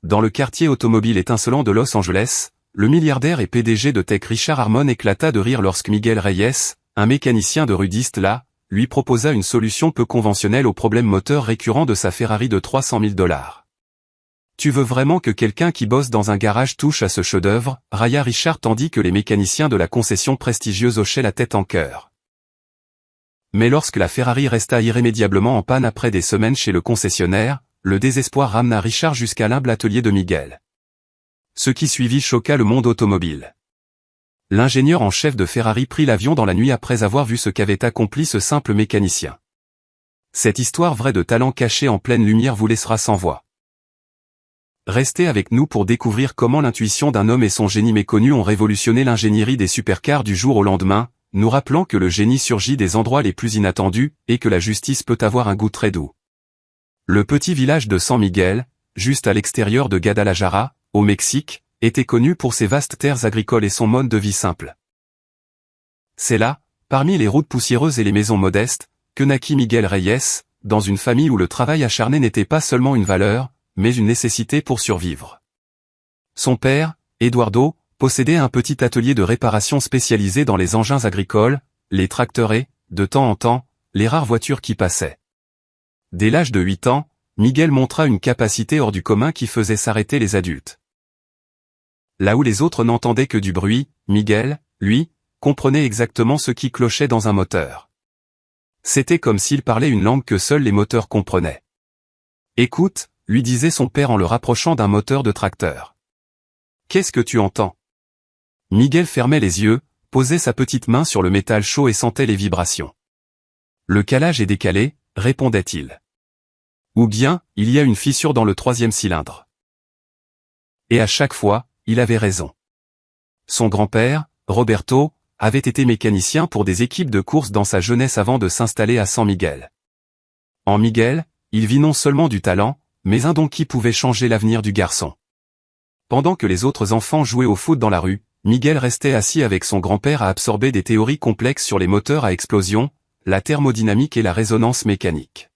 dans le quartier automobile étincelant de Los Angeles, le milliardaire et PDG de Tech Richard Harmon éclata de rire lorsque Miguel Reyes, un mécanicien de Rudist là, lui proposa une solution peu conventionnelle au problème moteur récurrent de sa Ferrari de 300 000 $. Tu veux vraiment que quelqu'un qui bosse dans un garage touche à ce chef-d'œuvre, railla Richard tandis que les mécaniciens de la concession prestigieuse hochaient la tête en chœur. Mais lorsque la Ferrari resta irrémédiablement en panne après des semaines chez le concessionnaire, le désespoir ramena Richard jusqu'à l'humble atelier de Miguel. Ce qui suivit choqua le monde automobile. L'ingénieur en chef de Ferrari prit l'avion dans la nuit après avoir vu ce qu'avait accompli ce simple mécanicien. Cette histoire vraie de talent caché en pleine lumière vous laissera sans voix. Restez avec nous pour découvrir comment l'intuition d'un homme et son génie méconnu ont révolutionné l'ingénierie des supercars du jour au lendemain, nous rappelant que le génie surgit des endroits les plus inattendus, et que la justice peut avoir un goût très doux. Le petit village de San Miguel, juste à l'extérieur de Guadalajara, au Mexique, était connu pour ses vastes terres agricoles et son mode de vie simple. C'est là, parmi les routes poussiéreuses et les maisons modestes, que naquit Miguel Reyes, dans une famille où le travail acharné n'était pas seulement une valeur, mais une nécessité pour survivre. Son père, Eduardo, possédait un petit atelier de réparation spécialisé dans les engins agricoles, les tracteurs et, de temps en temps, les rares voitures qui passaient. Dès l'âge de 8 ans, Miguel montra une capacité hors du commun qui faisait s'arrêter les adultes. Là où les autres n'entendaient que du bruit, Miguel, lui, comprenait exactement ce qui clochait dans un moteur. C'était comme s'il parlait une langue que seuls les moteurs comprenaient. « Écoute », lui disait son père en le rapprochant d'un moteur de tracteur. « Qu'est-ce que tu entends ?» Miguel fermait les yeux, posait sa petite main sur le métal chaud et sentait les vibrations. « Le calage est décalé », répondait-il. « Ou bien, il y a une fissure dans le 3e cylindre. » Et à chaque fois, il avait raison. Son grand-père, Roberto, avait été mécanicien pour des équipes de course dans sa jeunesse avant de s'installer à San Miguel. En Miguel, il vit non seulement du talent, mais un don qui pouvait changer l'avenir du garçon. Pendant que les autres enfants jouaient au foot dans la rue, Miguel restait assis avec son grand-père à absorber des théories complexes sur les moteurs à explosion, la thermodynamique et la résonance mécanique.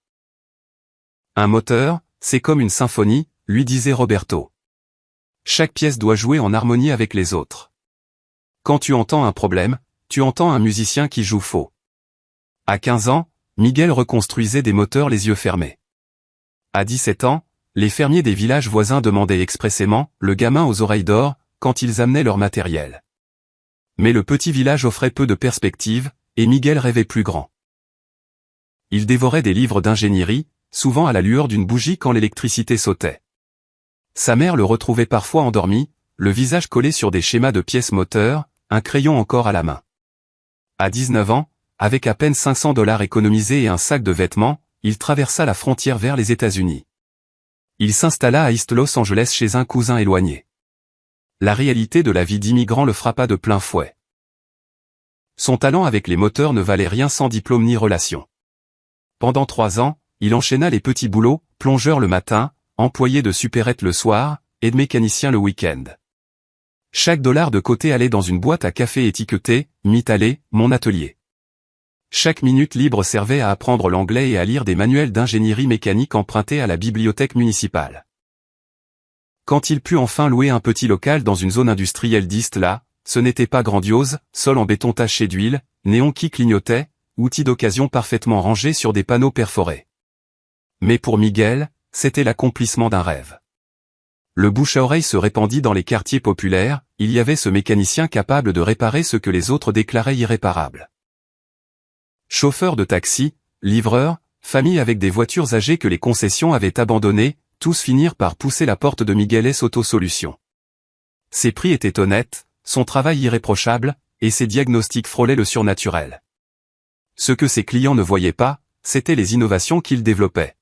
Un moteur, c'est comme une symphonie, lui disait Roberto. Chaque pièce doit jouer en harmonie avec les autres. Quand tu entends un problème, tu entends un musicien qui joue faux. À 15 ans, Miguel reconstruisait des moteurs les yeux fermés. À 17 ans, les fermiers des villages voisins demandaient expressément « le gamin aux oreilles d'or » quand ils amenaient leur matériel. Mais le petit village offrait peu de perspectives, et Miguel rêvait plus grand. Il dévorait des livres d'ingénierie, souvent à la lueur d'une bougie quand l'électricité sautait. Sa mère le retrouvait parfois endormi, le visage collé sur des schémas de pièces moteurs, un crayon encore à la main. À 19 ans, avec à peine $500 économisés et un sac de vêtements, il traversa la frontière vers les États-Unis. Il s'installa à East Los Angeles chez un cousin éloigné. La réalité de la vie d'immigrant le frappa de plein fouet. Son talent avec les moteurs ne valait rien sans diplôme ni relation. Pendant 3 ans, il enchaîna les petits boulots, plongeur le matin, employé de supérette le soir, et de mécanicien le week-end. Chaque dollar de côté allait dans une boîte à café étiquetée « Mitallé, mon atelier ». Chaque minute libre servait à apprendre l'anglais et à lire des manuels d'ingénierie mécanique empruntés à la bibliothèque municipale. Quand il put enfin louer un petit local dans une zone industrielle d'East là, ce n'était pas grandiose, sol en béton taché d'huile, néons qui clignotaient, outils d'occasion parfaitement rangés sur des panneaux perforés. Mais pour Miguel, c'était l'accomplissement d'un rêve. Le bouche à oreille se répandit dans les quartiers populaires, il y avait ce mécanicien capable de réparer ce que les autres déclaraient irréparable. Chauffeurs de taxi, livreurs, familles avec des voitures âgées que les concessions avaient abandonnées, tous finirent par pousser la porte de Miguel S Auto Solutions. Ses prix étaient honnêtes, son travail irréprochable, et ses diagnostics frôlaient le surnaturel. Ce que ses clients ne voyaient pas, c'étaient les innovations qu'il développait.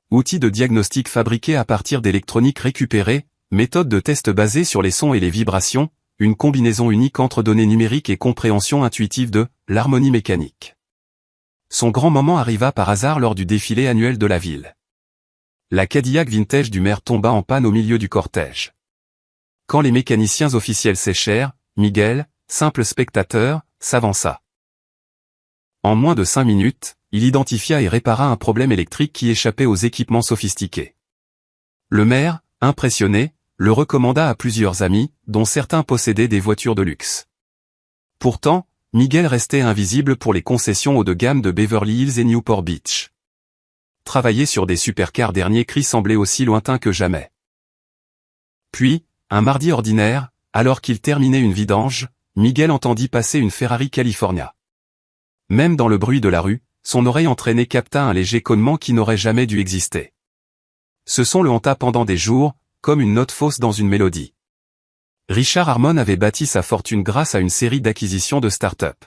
Outils de diagnostic fabriqués à partir d'électronique récupérée, méthode de test basée sur les sons et les vibrations, une combinaison unique entre données numériques et compréhension intuitive de l'harmonie mécanique. Son grand moment arriva par hasard lors du défilé annuel de la ville. La Cadillac vintage du maire tomba en panne au milieu du cortège. Quand les mécaniciens officiels séchèrent, Miguel, simple spectateur, s'avança. En moins de 5 minutes, il identifia et répara un problème électrique qui échappait aux équipements sophistiqués. Le maire, Impressionné, le recommanda à plusieurs amis, dont certains possédaient des voitures de luxe. Pourtant, Miguel restait invisible pour les concessions haut de gamme de Beverly Hills et Newport Beach. Travailler sur des supercars dernier cri semblait aussi lointain que jamais. Puis, un mardi ordinaire, alors qu'il terminait une vidange, Miguel entendit passer une Ferrari California. Même dans le bruit de la rue, son oreille entraînée capta un léger connement qui n'aurait jamais dû exister. Ce son le hanta pendant des jours, comme une note fausse dans une mélodie. Richard Harmon avait bâti sa fortune grâce à une série d'acquisitions de start-up.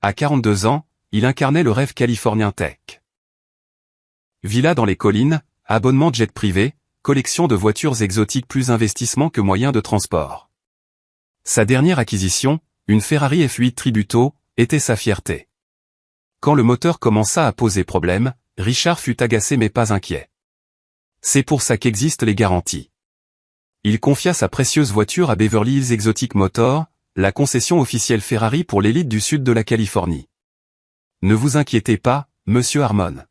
À 42 ans, il incarnait le rêve californien tech. Villa dans les collines, abonnement jet privé, collection de voitures exotiques plus investissement que moyen de transport. Sa dernière acquisition, une Ferrari F8 Tributo, était sa fierté. Quand le moteur commença à poser problème, Richard fut agacé mais pas inquiet. C'est pour ça qu'existent les garanties. Il confia sa précieuse voiture à Beverly Hills Exotic Motor, la concession officielle Ferrari pour l'élite du sud de la Californie. Ne vous inquiétez pas, monsieur Harmon,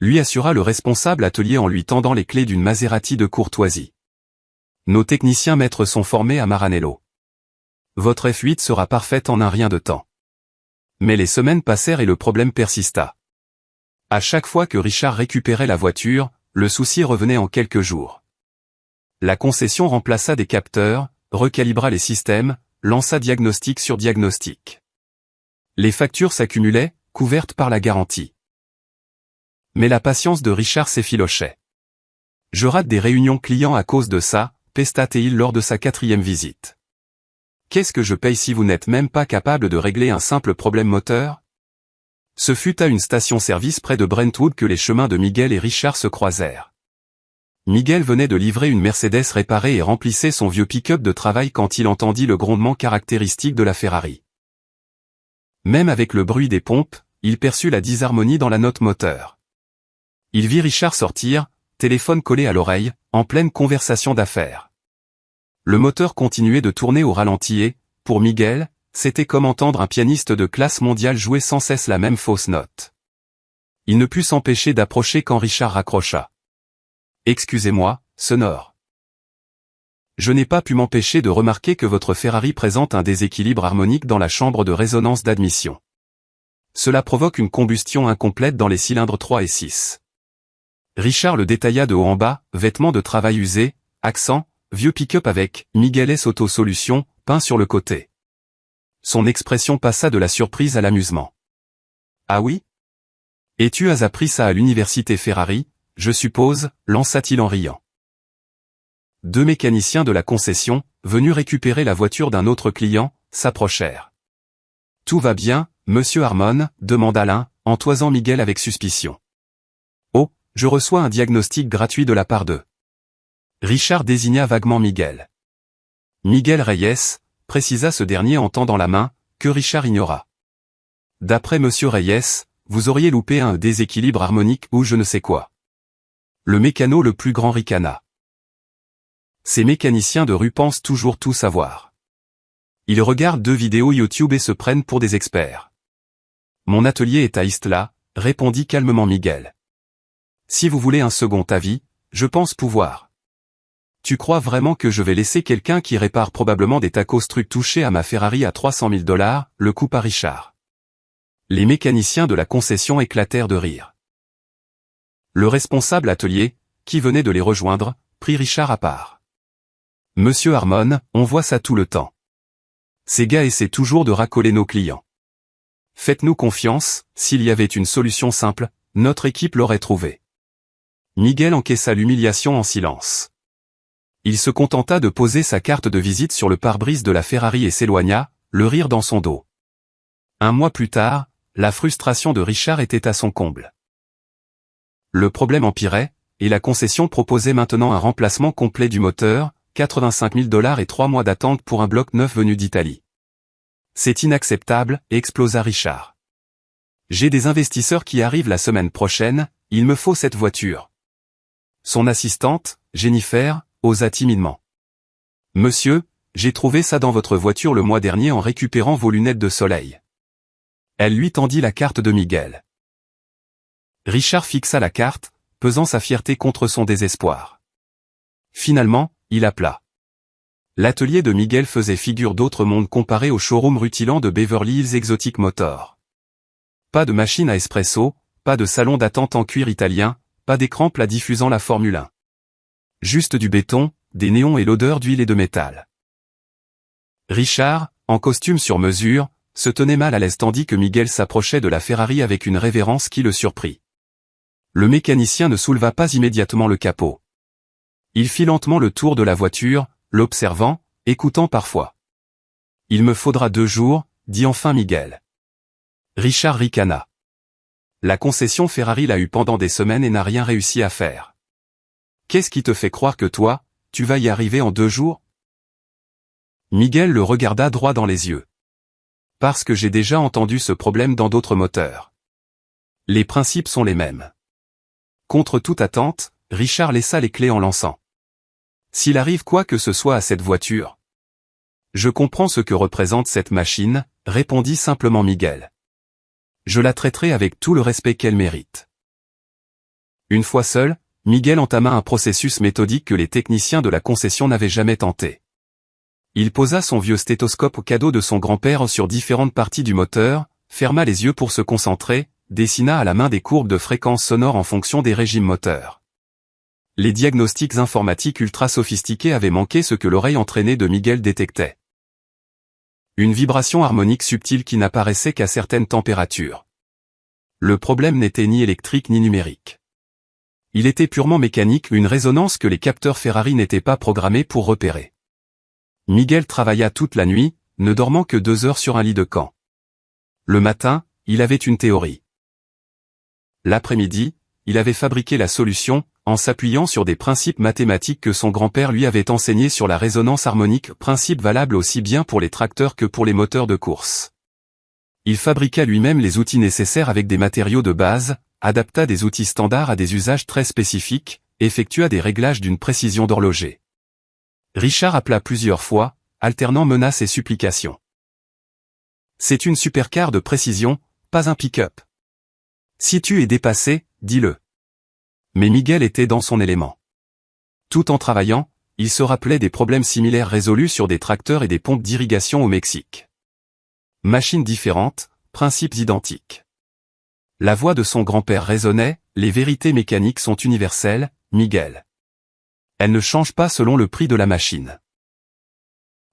lui assura le responsable atelier en lui tendant les clés d'une Maserati de courtoisie. Nos techniciens maîtres sont formés à Maranello. Votre F8 sera parfaite en un rien de temps. Mais les semaines passèrent et le problème persista. À chaque fois que Richard récupérait la voiture, le souci revenait en quelques jours. La concession remplaça des capteurs, recalibra les systèmes, lança diagnostic sur diagnostic. Les factures s'accumulaient, couvertes par la garantie. Mais la patience de Richard s'effilochait. Je rate des réunions clients à cause de ça, pesta-t-il lors de sa 4e visite. Qu'est-ce que je paye si vous n'êtes même pas capable de régler un simple problème moteur? Ce fut à une station-service près de Brentwood que les chemins de Miguel et Richard se croisèrent. Miguel venait de livrer une Mercedes réparée et remplissait son vieux pick-up de travail quand il entendit le grondement caractéristique de la Ferrari. Même avec le bruit des pompes, il perçut la disharmonie dans la note moteur. Il vit Richard sortir, téléphone collé à l'oreille, en pleine conversation d'affaires. Le moteur continuait de tourner au ralenti et, pour Miguel, c'était comme entendre un pianiste de classe mondiale jouer sans cesse la même fausse note. Il ne put s'empêcher d'approcher quand Richard raccrocha. « Excusez-moi, sonore. Je n'ai pas pu m'empêcher de remarquer que votre Ferrari présente un déséquilibre harmonique dans la chambre de résonance d'admission. Cela provoque une combustion incomplète dans les cylindres 3 et 6. » Richard le détailla de haut en bas, vêtements de travail usés, accent, vieux pick-up avec « Miguel S Auto Solution » peint sur le côté. Son expression passa de la surprise à l'amusement. « Ah oui? Et tu as appris ça à l'université Ferrari, je suppose » lança-t-il en riant. Deux mécaniciens de la concession, venus récupérer la voiture d'un autre client, s'approchèrent. « Tout va bien, monsieur Harmon » demanda l'un, en toisant Miguel avec suspicion. « Oh, je reçois un diagnostic gratuit de la part d'eux. » Richard désigna vaguement Miguel. « Miguel Reyes » précisa ce dernier en tendant la main, que Richard ignora. « D'après monsieur Reyes, vous auriez loupé un déséquilibre harmonique ou je ne sais quoi. » Le mécano le plus grand ricana. Ces mécaniciens de rue pensent toujours tout savoir. Ils regardent 2 vidéos YouTube et se prennent pour des experts. « Mon atelier est à Istla » répondit calmement Miguel. « Si vous voulez un second avis, je pense pouvoir. » Tu crois vraiment que je vais laisser quelqu'un qui répare probablement des tacos trucs toucher à ma Ferrari à 300 000 $, le coupa Richard. Les mécaniciens de la concession éclatèrent de rire. Le responsable atelier, qui venait de les rejoindre, prit Richard à part. « Monsieur Harmon, on voit ça tout le temps. Ces gars essaient toujours de racoler nos clients. Faites-nous confiance, s'il y avait une solution simple, notre équipe l'aurait trouvée. » Miguel encaissa l'humiliation en silence. Il se contenta de poser sa carte de visite sur le pare-brise de la Ferrari et s'éloigna, le rire dans son dos. Un mois plus tard, la frustration de Richard était à son comble. Le problème empirait, et la concession proposait maintenant un remplacement complet du moteur, 85 000 $ et 3 mois d'attente pour un bloc neuf venu d'Italie. C'est inacceptable, explosa Richard. J'ai des investisseurs qui arrivent la semaine prochaine, il me faut cette voiture. Son assistante, Jennifer, osa timidement. Monsieur, j'ai trouvé ça dans votre voiture le mois dernier en récupérant vos lunettes de soleil. Elle lui tendit la carte de Miguel. Richard fixa la carte, pesant sa fierté contre son désespoir. Finalement, il appela. L'atelier de Miguel faisait figure d'autre monde comparé au showroom rutilant de Beverly Hills Exotic Motor. Pas de machine à espresso, pas de salon d'attente en cuir italien, pas d'écran plat diffusant la Formule 1. Juste du béton, des néons et l'odeur d'huile et de métal. Richard, en costume sur mesure, se tenait mal à l'aise tandis que Miguel s'approchait de la Ferrari avec une révérence qui le surprit. Le mécanicien ne souleva pas immédiatement le capot. Il fit lentement le tour de la voiture, l'observant, écoutant parfois. « Il me faudra 2 jours, dit enfin Miguel. Richard ricana. La concession Ferrari l'a eu pendant des semaines et n'a rien réussi à faire. Qu'est-ce qui te fait croire que toi, tu vas y arriver en 2 jours? Miguel le regarda droit dans les yeux. Parce que j'ai déjà entendu ce problème dans d'autres moteurs. Les principes sont les mêmes. Contre toute attente, Richard laissa les clés en lançant. S'il arrive quoi que ce soit à cette voiture. Je comprends ce que représente cette machine, répondit simplement Miguel. Je la traiterai avec tout le respect qu'elle mérite. Une fois seul, Miguel entama un processus méthodique que les techniciens de la concession n'avaient jamais tenté. Il posa son vieux stéthoscope au cadeau de son grand-père sur différentes parties du moteur, ferma les yeux pour se concentrer, dessina à la main des courbes de fréquences sonores en fonction des régimes moteurs. Les diagnostics informatiques ultra sophistiqués avaient manqué ce que l'oreille entraînée de Miguel détectait. Une vibration harmonique subtile qui n'apparaissait qu'à certaines températures. Le problème n'était ni électrique ni numérique. Il était purement mécanique, une résonance que les capteurs Ferrari n'étaient pas programmés pour repérer. Miguel travailla toute la nuit, ne dormant que 2 heures sur un lit de camp. Le matin, il avait une théorie. L'après-midi, il avait fabriqué la solution, en s'appuyant sur des principes mathématiques que son grand-père lui avait enseignés sur la résonance harmonique, principe valable aussi bien pour les tracteurs que pour les moteurs de course. Il fabriqua lui-même les outils nécessaires avec des matériaux de base, adapta des outils standards à des usages très spécifiques, effectua des réglages d'une précision d'horloger. Richard appela plusieurs fois, alternant menaces et supplications. C'est une supercar de précision, pas un pick-up. Si tu es dépassé, dis-le. Mais Miguel était dans son élément. Tout en travaillant, il se rappelait des problèmes similaires résolus sur des tracteurs et des pompes d'irrigation au Mexique. Machines différentes, principes identiques. La voix de son grand-père résonnait, les vérités mécaniques sont universelles, Miguel. Elles ne changent pas selon le prix de la machine.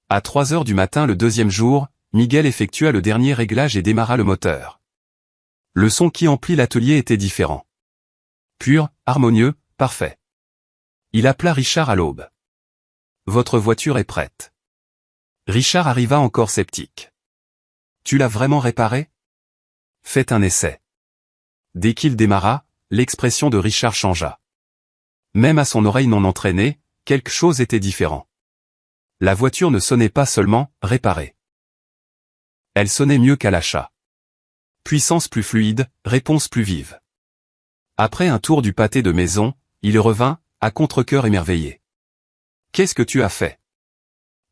À 3 heures du matin le 2e jour, Miguel effectua le dernier réglage et démarra le moteur. Le son qui emplit l'atelier était différent. Pur, harmonieux, parfait. Il appela Richard à l'aube. « Votre voiture est prête. » Richard arriva encore sceptique. « Tu l'as vraiment réparée ? » « Faites un essai. » Dès qu'il démarra, l'expression de Richard changea. Même à son oreille non entraînée, quelque chose était différent. La voiture ne sonnait pas seulement « réparée ». Elle sonnait mieux qu'à l'achat. Puissance plus fluide, réponse plus vive. Après un tour du pâté de maison, il revint, à contre-cœur émerveillé. « Qu'est-ce que tu as fait ?»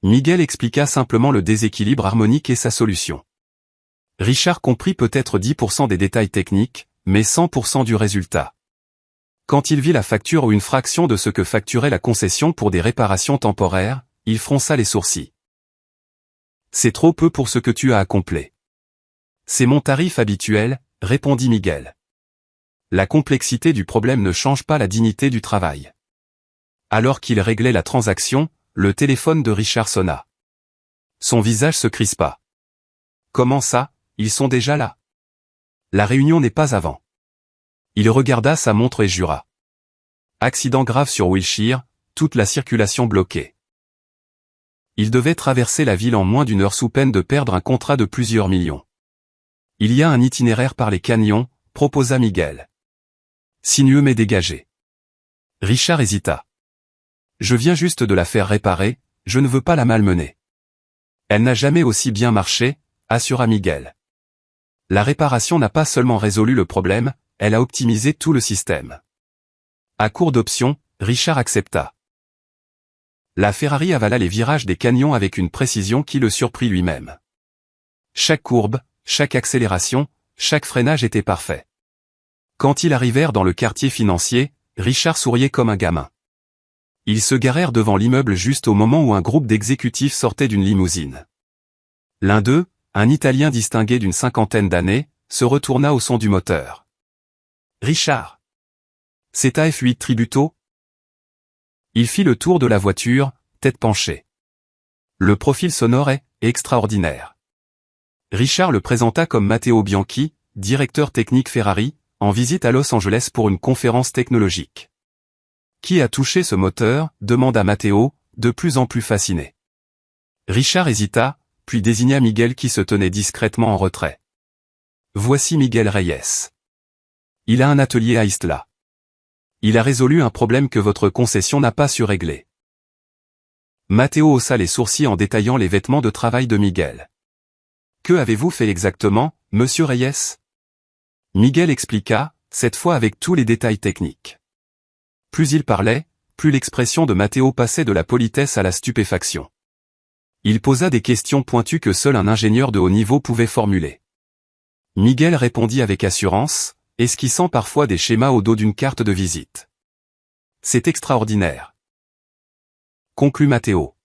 Miguel expliqua simplement le déséquilibre harmonique et sa solution. Richard comprit peut-être 10% des détails techniques, mais 100% du résultat. Quand il vit la facture ou une fraction de ce que facturait la concession pour des réparations temporaires, il fronça les sourcils. « C'est trop peu pour ce que tu as accompli. »« C'est mon tarif habituel, » répondit Miguel. La complexité du problème ne change pas la dignité du travail. Alors qu'il réglait la transaction, le téléphone de Richard sonna. Son visage se crispa. « Comment ça, ils sont déjà là ? La réunion n'est pas avant. » Il regarda sa montre et jura. Accident grave sur Wilshire, toute la circulation bloquée. Il devait traverser la ville en moins d'1 heure sous peine de perdre un contrat de plusieurs millions. Il y a un itinéraire par les canyons, proposa Miguel. Sinueux mais dégagé. Richard hésita. Je viens juste de la faire réparer, je ne veux pas la malmener. Elle n'a jamais aussi bien marché, assura Miguel. La réparation n'a pas seulement résolu le problème, elle a optimisé tout le système. À court d'options, Richard accepta. La Ferrari avala les virages des canyons avec une précision qui le surprit lui-même. Chaque courbe, chaque accélération, chaque freinage était parfait. Quand ils arrivèrent dans le quartier financier, Richard souriait comme un gamin. Ils se garèrent devant l'immeuble juste au moment où un groupe d'exécutifs sortait d'une limousine. L'un d'eux, un Italien distingué d'une cinquantaine d'années, se retourna au son du moteur. « Richard. C'est ta F8 Tributo ?» Il fit le tour de la voiture, tête penchée. Le profil sonore est extraordinaire. Richard le présenta comme Matteo Bianchi, directeur technique Ferrari, en visite à Los Angeles pour une conférence technologique. « Qui a touché ce moteur ?» demanda Matteo, de plus en plus fasciné. Richard hésita, puis désigna Miguel qui se tenait discrètement en retrait. « Voici Miguel Reyes. Il a un atelier à Ixtla. Il a résolu un problème que votre concession n'a pas su régler. » Matteo haussa les sourcils en détaillant les vêtements de travail de Miguel. « Que avez-vous fait exactement, monsieur Reyes ?» Miguel expliqua, cette fois avec tous les détails techniques. Plus il parlait, plus l'expression de Matteo passait de la politesse à la stupéfaction. Il posa des questions pointues que seul un ingénieur de haut niveau pouvait formuler. Miguel répondit avec assurance, esquissant parfois des schémas au dos d'une carte de visite. « C'est extraordinaire. » conclut Matteo.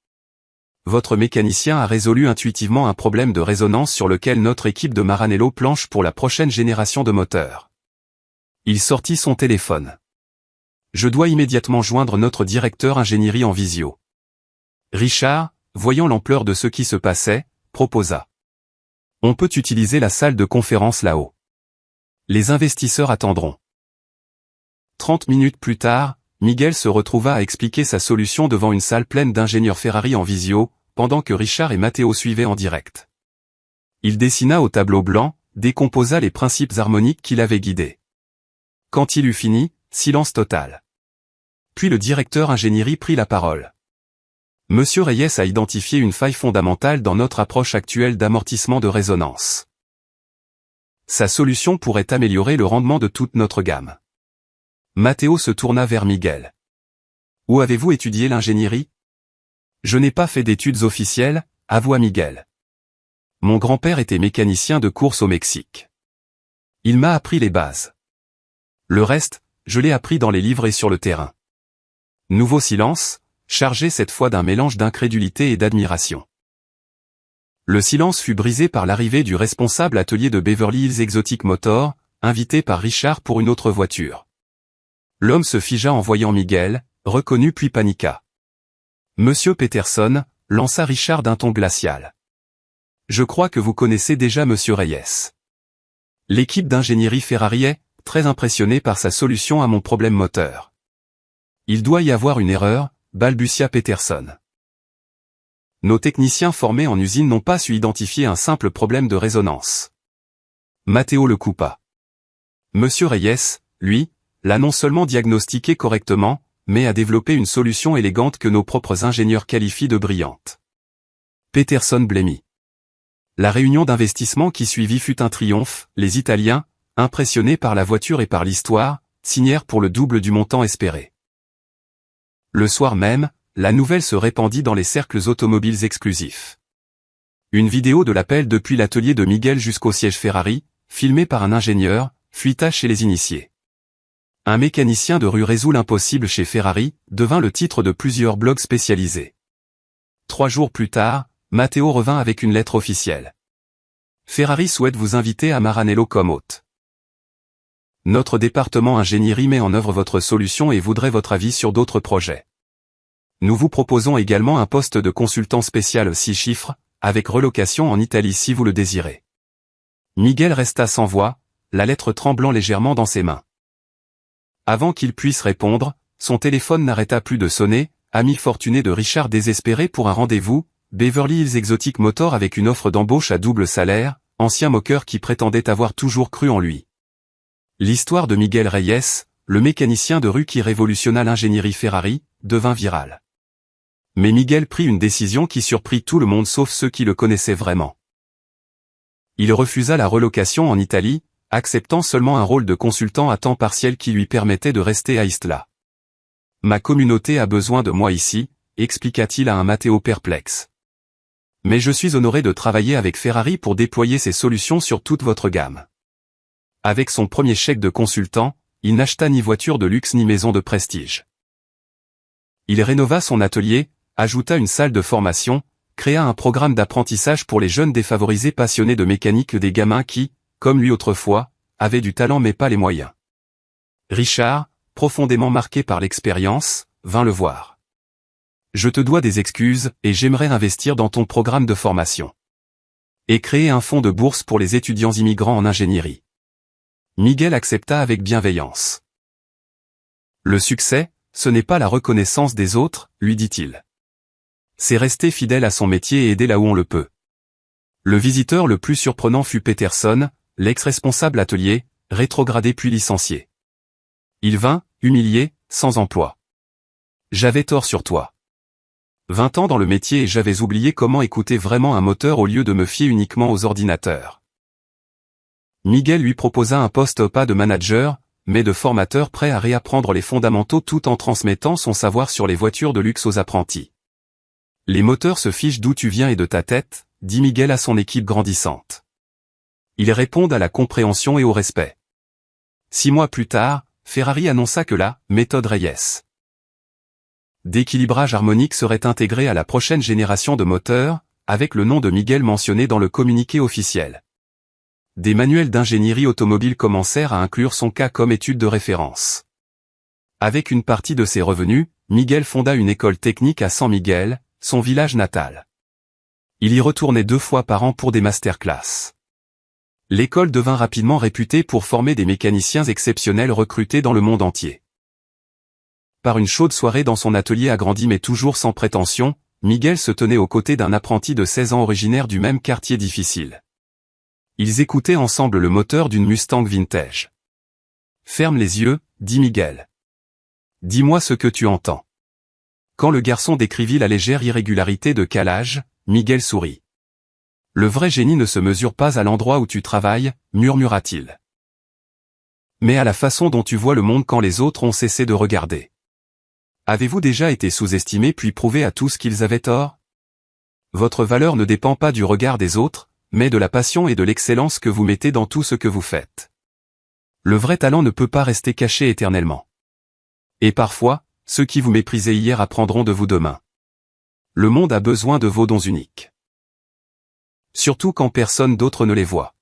Votre mécanicien a résolu intuitivement un problème de résonance sur lequel notre équipe de Maranello planche pour la prochaine génération de moteurs. Il sortit son téléphone. Je dois immédiatement joindre notre directeur ingénierie en visio. Richard, voyant l'ampleur de ce qui se passait, proposa. On peut utiliser la salle de conférence là-haut. Les investisseurs attendront. 30 minutes plus tard, Miguel se retrouva à expliquer sa solution devant une salle pleine d'ingénieurs Ferrari en visio, pendant que Richard et Matteo suivaient en direct. Il dessina au tableau blanc, décomposa les principes harmoniques qui l'avaient guidé. Quand il eut fini, silence total. Puis le directeur ingénierie prit la parole. Monsieur Reyes a identifié une faille fondamentale dans notre approche actuelle d'amortissement de résonance. Sa solution pourrait améliorer le rendement de toute notre gamme. Matteo se tourna vers Miguel. Où avez-vous étudié l'ingénierie ? Je n'ai pas fait d'études officielles, avoua Miguel. Mon grand-père était mécanicien de course au Mexique. Il m'a appris les bases. Le reste, je l'ai appris dans les livres et sur le terrain. Nouveau silence, chargé cette fois d'un mélange d'incrédulité et d'admiration. Le silence fut brisé par l'arrivée du responsable atelier de Beverly Hills Exotic Motor, invité par Richard pour une autre voiture. L'homme se figea en voyant Miguel, reconnut puis paniqua. Monsieur Peterson, lança Richard d'un ton glacial. Je crois que vous connaissez déjà Monsieur Reyes. L'équipe d'ingénierie Ferrari est très impressionnée par sa solution à mon problème moteur. Il doit y avoir une erreur, balbutia Peterson. Nos techniciens formés en usine n'ont pas su identifier un simple problème de résonance. Matteo le coupa. Monsieur Reyes, lui, l'a non seulement diagnostiqué correctement, mais a développé une solution élégante que nos propres ingénieurs qualifient de brillante. Peterson blêmit. La réunion d'investissement qui suivit fut un triomphe, les Italiens, impressionnés par la voiture et par l'histoire, signèrent pour le double du montant espéré. Le soir même, la nouvelle se répandit dans les cercles automobiles exclusifs. Une vidéo de l'appel depuis l'atelier de Miguel jusqu'au siège Ferrari, filmée par un ingénieur, fuita chez les initiés. Un mécanicien de rue résout l'impossible chez Ferrari, devint le titre de plusieurs blogs spécialisés. 3 jours plus tard, Matteo revint avec une lettre officielle. Ferrari souhaite vous inviter à Maranello comme hôte. Notre département ingénierie met en œuvre votre solution et voudrait votre avis sur d'autres projets. Nous vous proposons également un poste de consultant spécial 6 chiffres, avec relocation en Italie si vous le désirez. Miguel resta sans voix, la lettre tremblant légèrement dans ses mains. Avant qu'il puisse répondre, son téléphone n'arrêta plus de sonner, ami fortuné de Richard désespéré pour un rendez-vous, Beverly Hills Exotic Motor avec une offre d'embauche à double salaire, ancien moqueur qui prétendait avoir toujours cru en lui. L'histoire de Miguel Reyes, le mécanicien de rue qui révolutionna l'ingénierie Ferrari, devint virale. Mais Miguel prit une décision qui surprit tout le monde sauf ceux qui le connaissaient vraiment. Il refusa la relocation en Italie, acceptant seulement un rôle de consultant à temps partiel qui lui permettait de rester à Ixtla. « Ma communauté a besoin de moi ici », expliqua-t-il à un Matteo perplexe. « Mais je suis honoré de travailler avec Ferrari pour déployer ces solutions sur toute votre gamme. » Avec son premier chèque de consultant, il n'acheta ni voiture de luxe ni maison de prestige. Il rénova son atelier, ajouta une salle de formation, créa un programme d'apprentissage pour les jeunes défavorisés passionnés de mécanique, des gamins qui, comme lui autrefois, avaient du talent mais pas les moyens. Richard, profondément marqué par l'expérience, vint le voir. « Je te dois des excuses et j'aimerais investir dans ton programme de formation. Et créer un fonds de bourse pour les étudiants immigrants en ingénierie. » Miguel accepta avec bienveillance. « Le succès, ce n'est pas la reconnaissance des autres, lui dit-il. C'est rester fidèle à son métier et aider là où on le peut. » Le visiteur le plus surprenant fut Peterson, l'ex-responsable atelier, rétrogradé puis licencié. Il vint, humilié, sans emploi. « J'avais tort sur toi. 20 ans dans le métier et j'avais oublié comment écouter vraiment un moteur au lieu de me fier uniquement aux ordinateurs. » Miguel lui proposa un poste pas de manager, mais de formateur prêt à réapprendre les fondamentaux tout en transmettant son savoir sur les voitures de luxe aux apprentis. « Les moteurs se fichent d'où tu viens et de ta tête, » dit Miguel à son équipe grandissante. Ils répondent à la compréhension et au respect. 6 mois plus tard, Ferrari annonça que la méthode Reyes d'équilibrage harmonique serait intégrée à la prochaine génération de moteurs, avec le nom de Miguel mentionné dans le communiqué officiel. Des manuels d'ingénierie automobile commencèrent à inclure son cas comme étude de référence. Avec une partie de ses revenus, Miguel fonda une école technique à San Miguel, son village natal. Il y retournait 2 fois par an pour des masterclass. L'école devint rapidement réputée pour former des mécaniciens exceptionnels recrutés dans le monde entier. Par une chaude soirée dans son atelier agrandi mais toujours sans prétention, Miguel se tenait aux côtés d'un apprenti de 16 ans originaire du même quartier difficile. Ils écoutaient ensemble le moteur d'une Mustang vintage. « Ferme les yeux, » dit Miguel. « Dis-moi ce que tu entends. » Quand le garçon décrivit la légère irrégularité de calage, Miguel sourit. « Le vrai génie ne se mesure pas à l'endroit où tu travailles, » murmura-t-il. « Mais à la façon dont tu vois le monde quand les autres ont cessé de regarder. Avez-vous déjà été sous-estimé puis prouvé à tous qu'ils avaient tort? Votre valeur ne dépend pas du regard des autres, mais de la passion et de l'excellence que vous mettez dans tout ce que vous faites. Le vrai talent ne peut pas rester caché éternellement. Et parfois, ceux qui vous méprisaient hier apprendront de vous demain. Le monde a besoin de vos dons uniques. Surtout quand personne d'autre ne les voit.